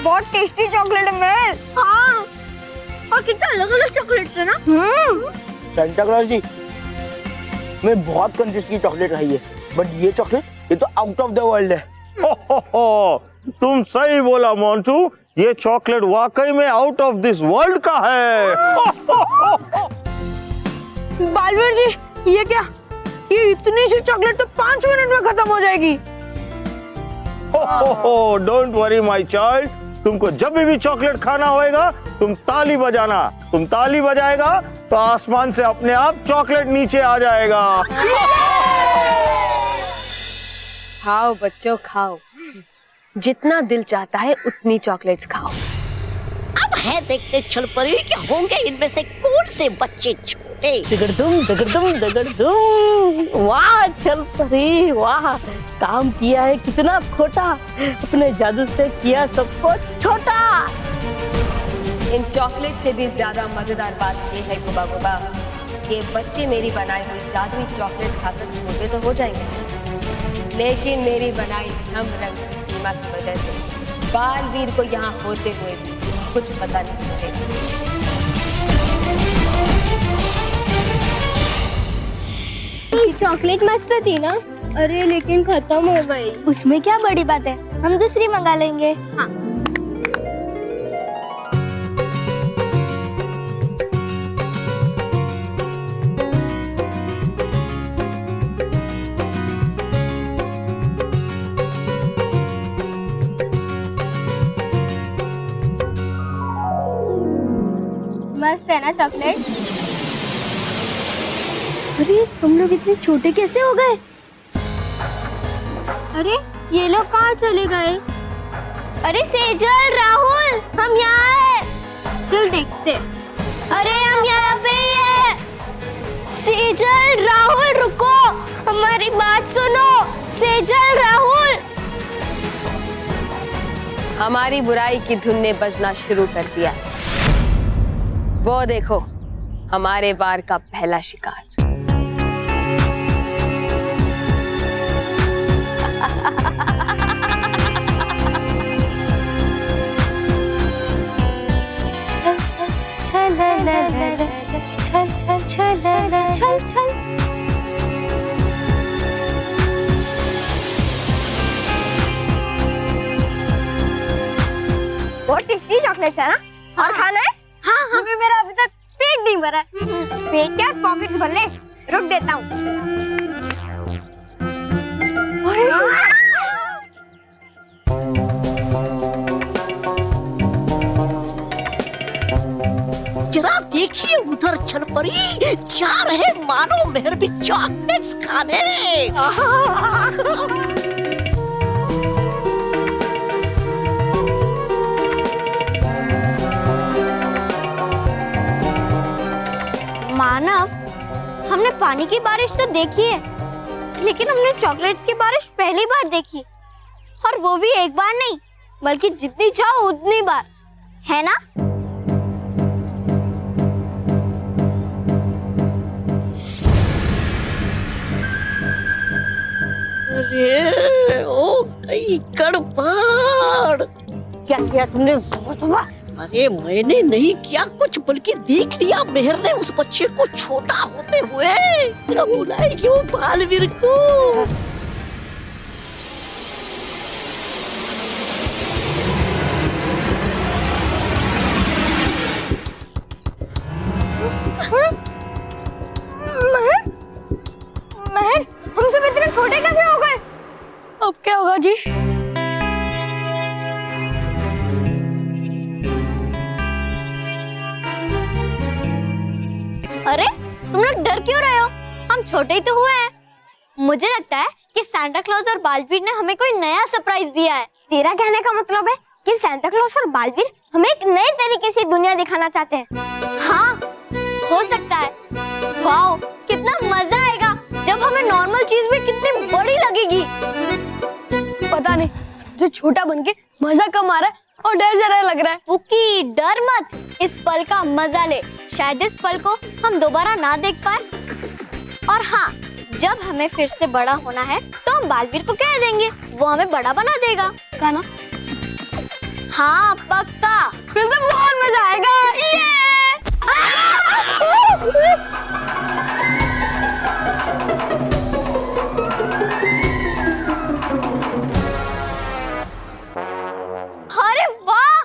बहुत टेस्टी चॉकलेट है महर। हाँ और कितना अलग अलग चॉकलेट्स है ना। सांता क्लॉज जी मैं बहुत कंजूस की चॉकलेट खाई है, बट ये चॉकलेट ये तो आउट ऑफ द वर्ल्ड है। तुम सही बोला मोंटू, ये चॉकलेट वाकई में आउट ऑफ दिस वर्ल्ड का है। बालवीर जी ये क्या? ये इतनी सी चॉकलेट तो 5 मिनट में खत्म हो जाएगी। डोंट वरी माय चाइल्ड, तुमको जब भी चॉकलेट खाना होएगा तुम ताली बजाना। तुम ताली बजाएगा तो आसमान से अपने आप चॉकलेट नीचे आ जाएगा। खाओ बच्चों खाओ, जितना दिल चाहता है उतनी चॉकलेट्स खाओ। अब है देखते छल परी कि होंगे इनमें से कौन से बच्चे छोटे। दगड़दुम, वाह छल परी वाह, काम किया है कितना खोटा, अपने जादू से किया सबको छोटा। इन चॉकलेट से भी ज्यादा मजेदार बात ये है गुबा गुबा, ये बच्चे मेरी बनाई हुई जादुई चॉकलेट्स खाकर छोटे तो हो जाएंगे, लेकिन मेरी बनाई भ्रम रंग की सीमा की वजह से बालवीर को यहाँ होते हुए भी कुछ पता नहीं चलेगा। चॉकलेट मस्त थी ना? अरे लेकिन खत्म हो गई। उसमें क्या बड़ी बात है, हम दूसरी मंगा लेंगे। हाँ। मस्त है ना चॉकलेट? अरे तुम लोग इतने छोटे कैसे हो गए? अरे ये लोग कहाँ चले गए? अरे सेजल, राहुल, हम यहाँ हैं। चल देखते। अरे हम यहाँ पे ही हैं। सेजल, राहुल रुको, हमारी बात सुनो। सेजल, राहुल। हमारी बुराई की धुन ने बजना शुरू कर दिया। वो देखो हमारे वार का पहला शिकार। चल। बहुत टेस्टी चॉकलेट है ना? और खाना है? हाँ हाँ। मेरा अभी तक पेट नहीं भरा। पेट क्या, पॉकेट्स भर ले। रुक देता हूँ। जरा देखिए उधर छल परी, जा रहे मानो मेहर भी चॉकलेट्स खाने। मानव, हमने पानी की बारिश तो देखी है, लेकिन हमने चॉकलेट्स की बारिश पहली बार देखी, और वो भी एक बार नहीं, बल्कि जितनी चाहो उतनी बार, है ना? अरे ओ गई गड़बड़। क्या किया तुमने? अरे मैंने नहीं किया कुछ, बल्कि देख लिया मेहर ने उस बच्चे को छोटा होते हुए। क्या बुलाएगी वो बालवीर को? महर, हम सब इतने छोटे कैसे हो गए? अब क्या होगा जी? अरे तुम लोग डर क्यों रहे हो? हम छोटे ही तो हुए हैं। मुझे लगता है कि सांता क्लॉज और बालवीर ने हमें कोई नया सरप्राइज दिया है। तेरा कहने का मतलब है कि सांता क्लॉज और बालवीर हमें एक नए तरीके से दुनिया दिखाना चाहते हैं। हाँ, हो सकता है। वाओ, कितना मजा आएगा जब हमें नॉर्मल चीज भी कितनी बड़ी लगेगी। पता नहीं, जो छोटा बन के मजा कम आ रहा है और डर जरा लग रहा है। बुकी, डर मत, इस पल का मजा ले। शायद इस पल को हम दोबारा ना देख पाए। और हाँ, जब हमें फिर से बड़ा होना है तो हम बालवीर को कह देंगे, वो हमें बड़ा बना देगा। का ना? हाँ पक्का, फिर तो बहुत मजा आएगा। अरे वाह,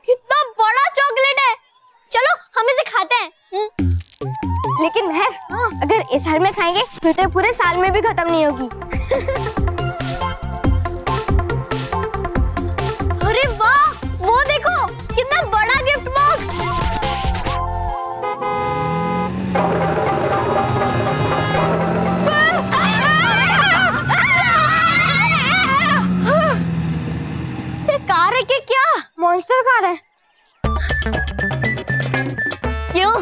कितना बड़ा चॉकलेट है। चलो हम इसे खाते हैं। लेकिन महर, अगर इस साल में खाएंगे फिर तो पूरे साल में भी खत्म नहीं होगी। अरे वाह, वो देखो कितना बड़ा गिफ्ट बॉक्स। ये कार है कि क्या? मॉन्स्टर कार है। क्यों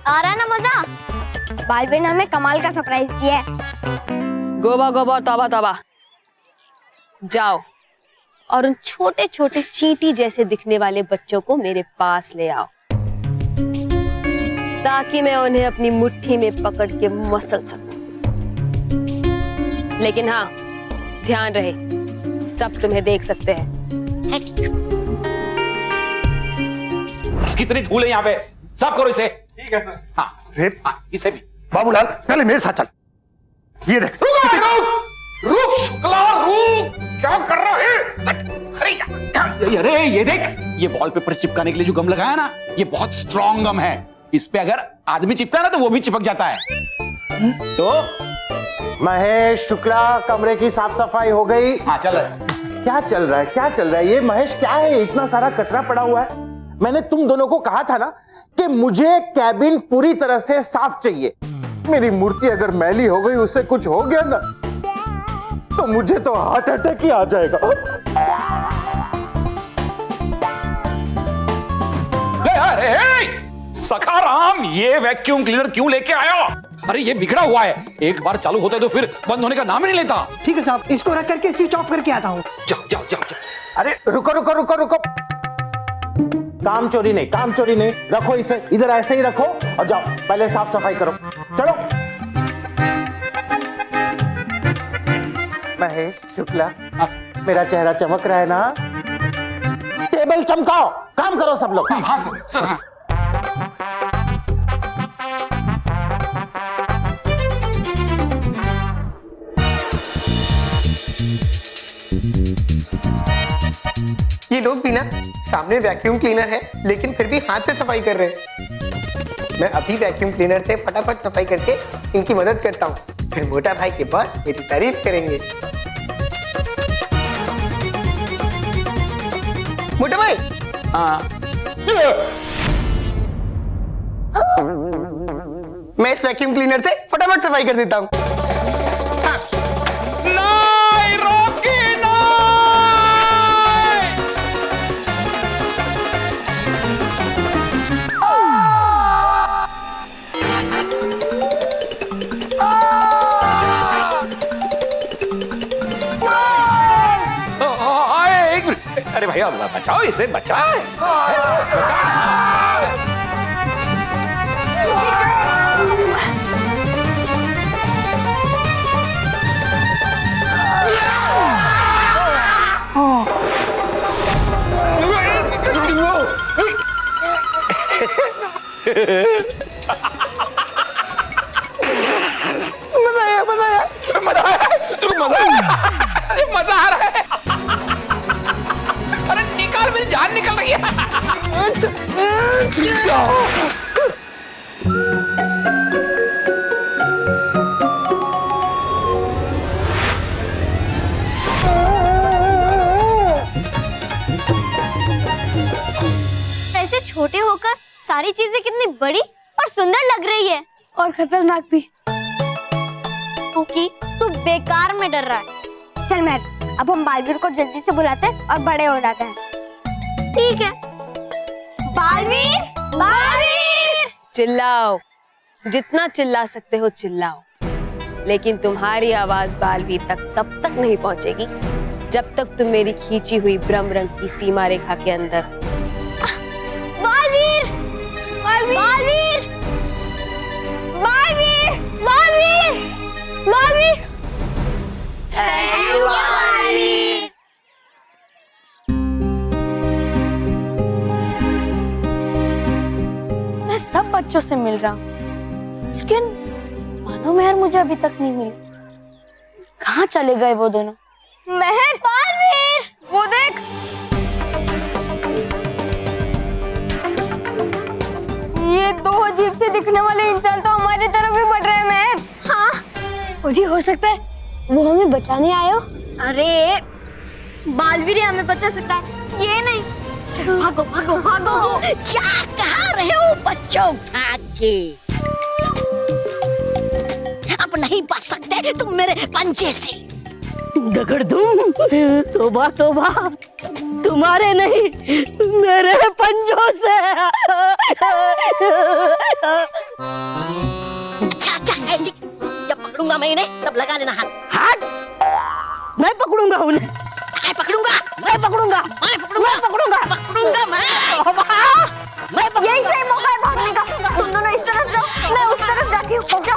आ रहा है ना मजा? बालवीर ने हमें कमाल का सरप्राइज दिया है। गोबा गोबा और तौबा तौबा, जाओ और उन छोटे छोटे चींटी जैसे दिखने वाले बच्चों को मेरे पास ले आओ, ताकि मैं उन्हें अपनी मुट्ठी में पकड़ के मसल सकूं। लेकिन हाँ, ध्यान रहे, सब तुम्हें देख सकते हैं। कितनी धूल है यहाँ पे, साफ करो इसे। ठीक है सर। हाँ, इसे भी। बाबूलाल पहले मेरे साथ चल। ये देख। रुक शुक्ला, रुक, क्या कर रहा है? अरे ये देख, ये वॉलपेपर चिपकाने के लिए जो गम लगाया ना, ये बहुत स्ट्रॉन्ग गम है। इस पे अगर आदमी चिपका ना तो वो भी चिपक जाता है। तो महेश शुक्ला, कमरे की साफ सफाई हो गई? हाँ चल रहा है। क्या चल रहा है, क्या चल रहा है? ये महेश क्या है, इतना सारा कचरा पड़ा हुआ है? मैंने तुम दोनों को कहा था ना कि मुझे कैबिन पूरी तरह से साफ चाहिए। मेरी मूर्ति अगर मैली हो गई, उससे कुछ हो गया ना तो मुझे तो हार्ट अटैक ही आ जाएगा। सखाराम, ये वैक्यूम क्लीनर क्यों लेके आया? अरे ये बिगड़ा हुआ है, एक बार चालू होता है तो फिर बंद होने का नाम ही नहीं लेता। ठीक है साहब, इसको रख करके स्विच ऑफ करके आता हूँ। जाओ जाओ जाओ जाओ। अरे रुको रुको रुको रुको, काम चोरी नहीं, काम चोरी नहीं, रखो इसे इधर ऐसे ही रखो और जाओ पहले साफ सफाई करो। चलो महेश शुक्ला, मेरा चेहरा चमक रहा है ना? टेबल चमकाओ, काम करो सब लोग। हाँ सर। ये लोग भी ना सामने वैक्यूम क्लीनर है लेकिन फिर भी हाथ से सफाई कर रहे हैं। मैं अभी वैक्यूम क्लीनर से फटाफट सफाई करके इनकी मदद करता हूँ, फिर मोटा भाई के बॉस मेरी तारीफ करेंगे। मोटा भाई। मैं इस वैक्यूम क्लीनर से फटाफट सफाई कर देता हूँ। अरे भैया बचाओ इसे, बचाओ। मजा आ रहा है। अरे निकाल, मेरी जान निकल रही है। ऐसे छोटे होकर सारी चीजें कितनी बड़ी और सुंदर लग रही है, और खतरनाक भी। क्योंकि तू बेकार में डर रहा है। चल महर, अब हम बालवीर को जल्दी से बुलाते हैं और बड़े हो जाते हैं। ठीक है। बालवीर, बालवीर! चिल्लाओ, जितना चिल्ला सकते हो चिल्लाओ, लेकिन तुम्हारी आवाज बालवीर तक तब तक नहीं पहुंचेगी जब तक तुम मेरी खींची हुई ब्रह्म रंग की सीमा रेखा के अंदर। बालवीर! बालवीर! बालवीर! बालवीर! बालवीर! बालवीर! मैं सब बच्चों से मिल रहा हूँ, लेकिन मानो मेहर मुझे अभी तक नहीं मिली। कहाँ चले गए वो दोनों? महर! बालवीर! वो देख, ये दो अजीब से दिखने वाले इंसान तो हमारी तरफ ही बढ़ रहे हैं महर। हाँ, मुझे हो सकता है वो हमें बचाने आए हो। अरे बालवीर हमें बचा सकता है, ये नहीं। भागो भागो भागो। क्या कहा रहे हो बच्चों, भाग के? अब नहीं बच सकते तुम मेरे पंजे से। दगड़धूम, तौबा तौबा, तुम्हारे नहीं मेरे पंजों से। अच्छा एंडी, जब पकड़ूंगा मैं इन्हें तब लगा लेना हाथ। हाथ? मैं पकड़ूंगा उन्हें। मैं पकड़ूंगा, मैं पकड़ूंगा, मैं पकड़ूंगा, पकड़ूंगा, पकड़ूंगा मैं। यही सही मौका है भागने का। तुम दोनों इस तरफ जाओ, मैं उस तरफ जाती हूँ। जाओ।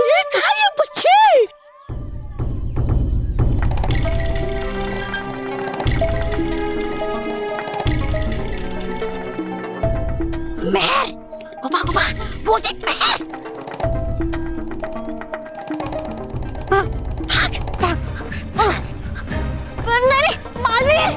ये कहाँ ये बच्चे? मेहर, घुमा घुमा, वो देख मेहर। नहीं, बालवीर।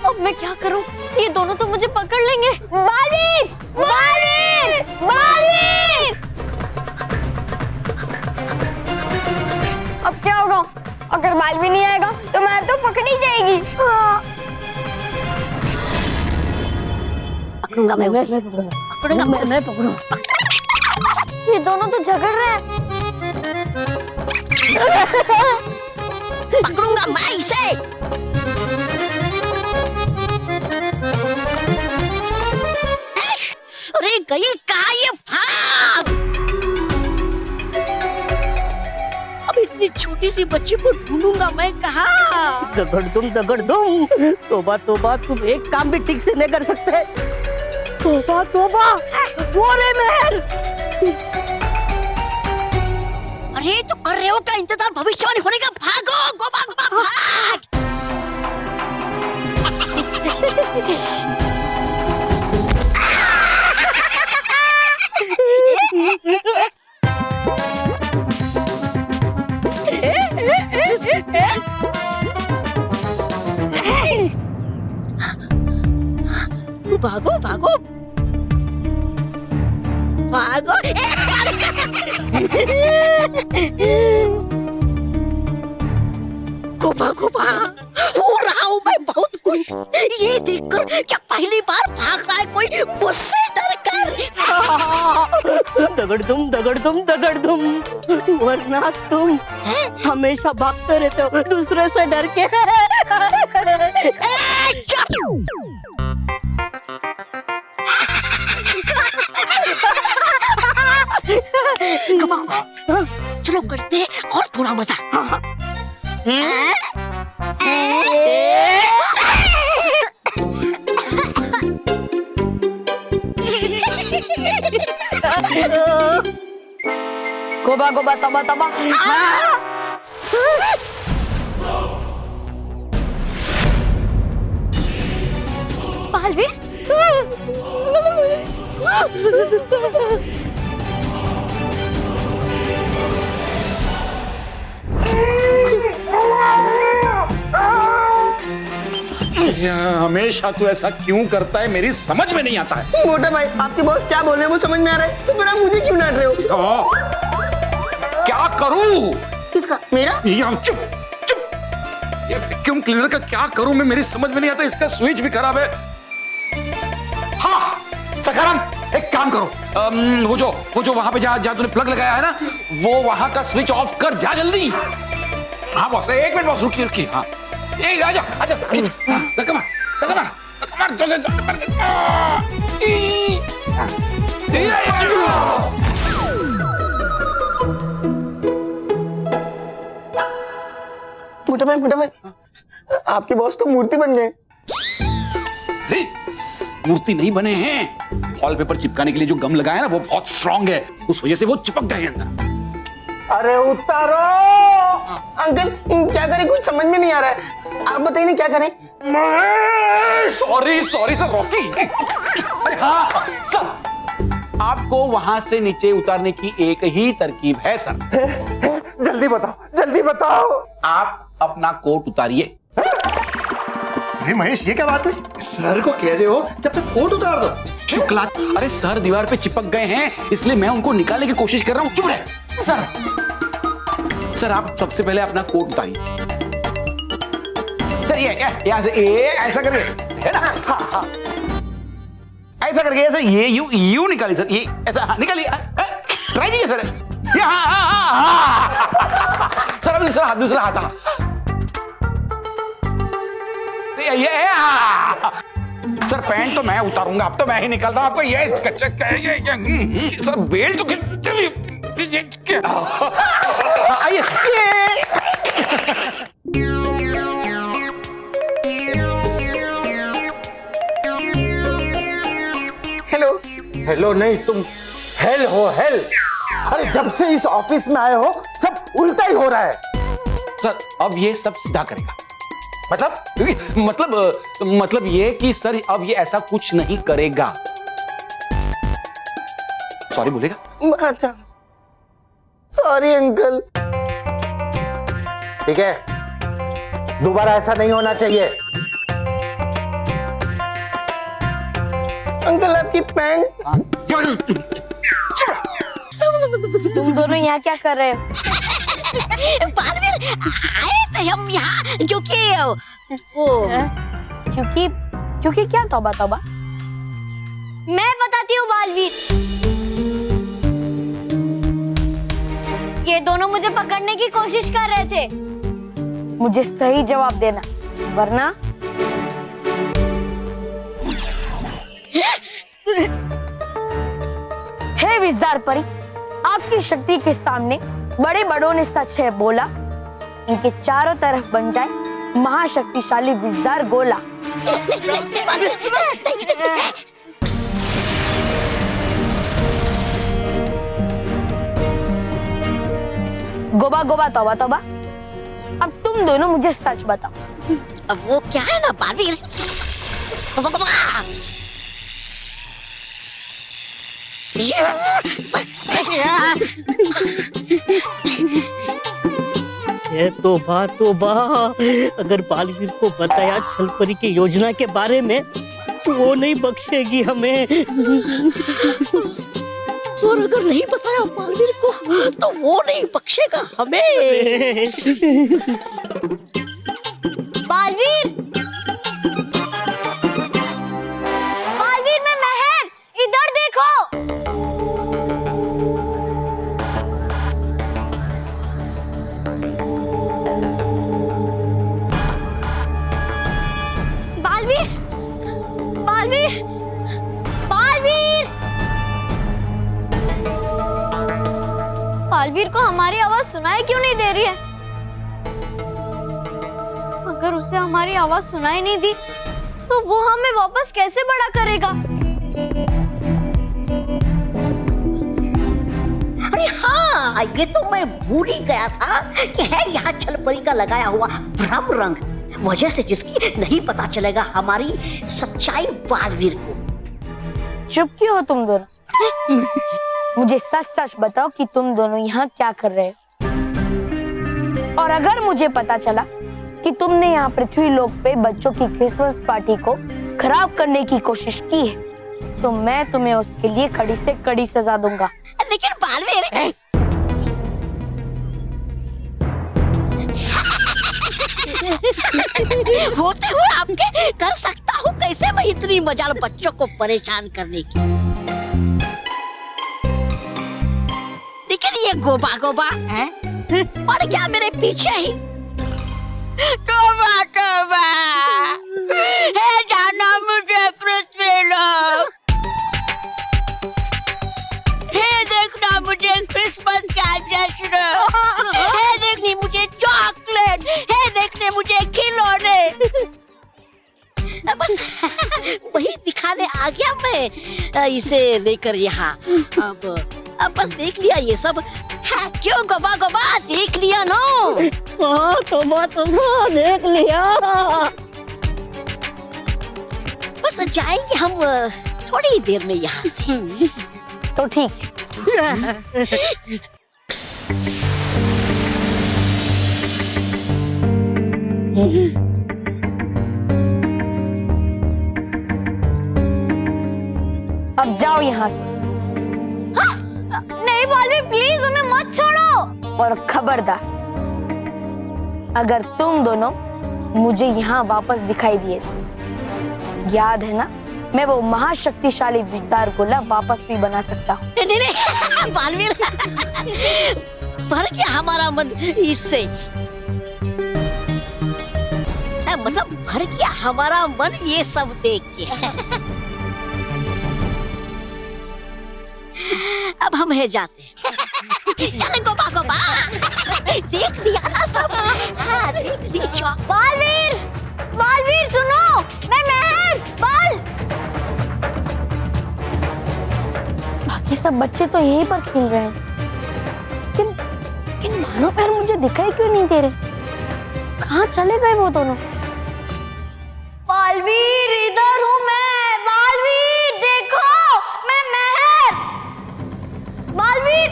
अब मैं क्या करूं? ये दोनों तो मुझे पकड़ लेंगे। बालवीर! बालवीर! बालवीर! अब क्या होगा? अगर बालवीर नहीं आएगा तो मैं तो पकड़ी जाएगी। पकड़ूंगा मैं उसे, पकड़ूंगा मैं पकड़ूंगा। ये दोनों तो झगड़ रहे हैं। पकड़ूंगा मैं इसे। अरे गई कहाँ ये, भाग। अब इतनी छोटी सी बच्ची को ढूंढूंगा मैं कहाँ? दगड़धूम, तौबा तौबा, तुम एक काम भी ठीक से नहीं कर सकते। तौबा तौबा, वो रे मेहर। अरे तो कर रहे हो क्या इंतजार भविष्यवाणी होने का? भागो, गोबा गोबा भाग। भागो भागो भागो। गोबा गोबा, हो रहा हूँ मैं बहुत खुश ये देखकर क्या पहली बार भाग रहा है कोई मुझसे डर कर। दगड़धूम, वरना तुम हमेशा भागते रहते हो दूसरे से डर के। चलो करते हैं और थोड़ा मजा। गोबा गोबा तबा तबा। बालवीर! हमेशा तू ऐसा क्यों करता है, मेरी समझ में नहीं आता है। मोटा भाई, आपके बॉस क्या बोल रहे हैं वो समझ में आ रहा है, तो फिर आप मुझे क्यों डांट रहे हो? क्या करूं? किसका? मेरा? चुप चुप। ये वैक्यूम क्लीनर का क्या करूं मैं, मेरी समझ में नहीं आता। इसका स्विच भी खराब है। हाँ सखाराम, एक काम करो, वो जो वहां पे जहाँ तूने प्लग लगाया है ना, वो वहां का स्विच ऑफ कर, जा जल्दी। हाँ बॉस, एक मिनट बॉस, रुकिए। हाँ आजा आजा, धक्का मार, मोटा भाई, आपके बॉस तो मूर्ति बन गए। मूर्ति नहीं बने हैं, वॉलपेपर चिपकाने के लिए जो गम लगाया ना वो बहुत स्ट्रांग है, उस वजह से वो चिपक गए अंदर। अरे उतारो। अंकल क्या करें, कुछ समझ में नहीं आ रहा है, आप बताइए ना क्या करें। Sorry sir Rocky. अरे हाँ सर, आपको वहां से नीचे उतारने की एक ही तरकीब है सर। जल्दी बताओ। आप अपना कोट उतारिए। अरे महेश, ये क्या बात हुई? सर को कह रहे हो कि अपना कोट उतार दो। शुक्ला, अरे सर दीवार पे चिपक गए हैं, इसलिए मैं उनको निकालने की कोशिश कर रहा हूँ। चुप रहे सर। आप सबसे पहले अपना कोट उतारिए। सर ये ऐसा करके है ना? हाँ। ऐसा करके ऐसे ये यू निकालिए सर, ये ऐसा निकालिए। ट्राई कीजिए सर। सर अब दूसरा हाथ सर पैंट तो मैं उतारूंगा, अब तो मैं ही निकालता हूं आपको। ये सर बेल्ट तो आइए हेलो। हेलो नहीं, तुम हेल हो, हेल। अरे जब से इस ऑफिस में आए हो सब उल्टा ही हो रहा है। सर अब ये सब सीधा करेगा। मतलब ये कि सर अब ये ऐसा कुछ नहीं करेगा। सॉरी बोलेगा? अच्छा सॉरी अंकल। ठीक है, दोबारा ऐसा नहीं होना चाहिए। अंकल आपकी पैंट। तुम दोनों यहाँ क्या कर रहे हो? बालवीर, आए थे हम यहाँ क्योंकि क्या? तौबा तौबा। मैं बताती हूँ बालवीर। ये दोनों मुझे पकड़ने की कोशिश कर रहे थे। मुझे सही जवाब देना, वरना हे विज़ार परी, आपकी शक्ति के सामने बड़े बड़ों ने सच है बोला। इनके चारों तरफ बन जाए महाशक्तिशाली विज़ार गोला। गोबा गोबा तौबा तौबा। अब तुम दोनों मुझे सच बताओ। अब वो क्या है ना बालवीर? तोबा, अगर बालवीर को बताया छलपरी की योजना के बारे में तो वो नहीं बख्शेगी हमें। और अगर नहीं बताया बालवीर को तो वो नहीं बख्शेगा हमें। बालवीर, बालवीर में महर, इधर देखो। बालवीर, बालवीर, बालवीर। बालवीर को हमारी आवाज सुनाई क्यों नहीं दे रही है? अगर उसे हमारी आवाज सुनाई नहीं दी तो वो हमें वापस कैसे बड़ा करेगा? अरे हाँ, ये तो मैं भूल ही गया था कि है यहाँ छलपरी का लगाया हुआ भ्रम रंग, वजह से जिसकी नहीं पता चलेगा हमारी सच्चाई बालवीर को। चुप क्यों हो तुम दोनों? मुझे सच सच बताओ कि तुम दोनों यहाँ क्या कर रहे हो? और अगर मुझे पता चला कि तुमने यहाँ पृथ्वी लोक पे बच्चों की क्रिसमस पार्टी को खराब करने की कोशिश की है तो मैं तुम्हें उसके लिए कड़ी से कड़ी सजा दूंगा। लेकिन बालवीर, होते हुए आपके कर सकता हूँ कैसे मैं इतनी मजाल बच्चों को परेशान करने की। लेकिन ये गोबा गोबा पड़ गया मेरे पीछे ही। गोबा गोबा, है जाना मुझे पृथ्वी लोक, है देखना मुझे क्रिसमस का जश्न, है देखनी मुझे चॉकलेट, है देखने मुझे खिलौने। बस वही दिखाने आ गया मैं इसे लेकर यहाँ। अब बस देख लिया ये सब। हाँ, क्यों गोबा गोबा, देख लिया नो? हाँ तोबा देख लिया। बस जाएंगे हम थोड़ी देर में यहाँ से। तो ठीक है। अब जाओ यहाँ से। नहीं बालवीर, प्लीज उन्हें मत छोड़ो। और खबरदार, अगर तुम दोनों मुझे यहाँ वापस दिखाई दिए, याद है ना, मैं वो महाशक्तिशाली विचार गोला वापस भी बना सकता हूँ। नहीं बालवीर, भर गया हमारा मन इससे, मतलब भर गया हमारा मन ये सब देख के। अब हम है जाते हैं। चल गोपा गोपा, देख लिया ना सब। हाँ, देख लिया। बालवीर, बालवीर सुनो, मैं मेहर, बाल। बाकी सब बच्चे तो यहीं पर खेल रहे हैं, लेकिन मानो पैर मुझे दिखाई क्यों नहीं दे रहे? कहाँ चले गए वो दोनों? बालवीर, इधर हूँ मैं। बालवीर देखो, मैं मेहर। बालवीर,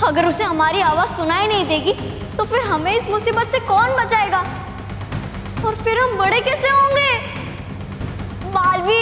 अगर उसे हमारी आवाज सुनाई नहीं देगी तो फिर हमें इस मुसीबत से कौन बचाएगा? और फिर हम बड़े कैसे होंगे? बालवीर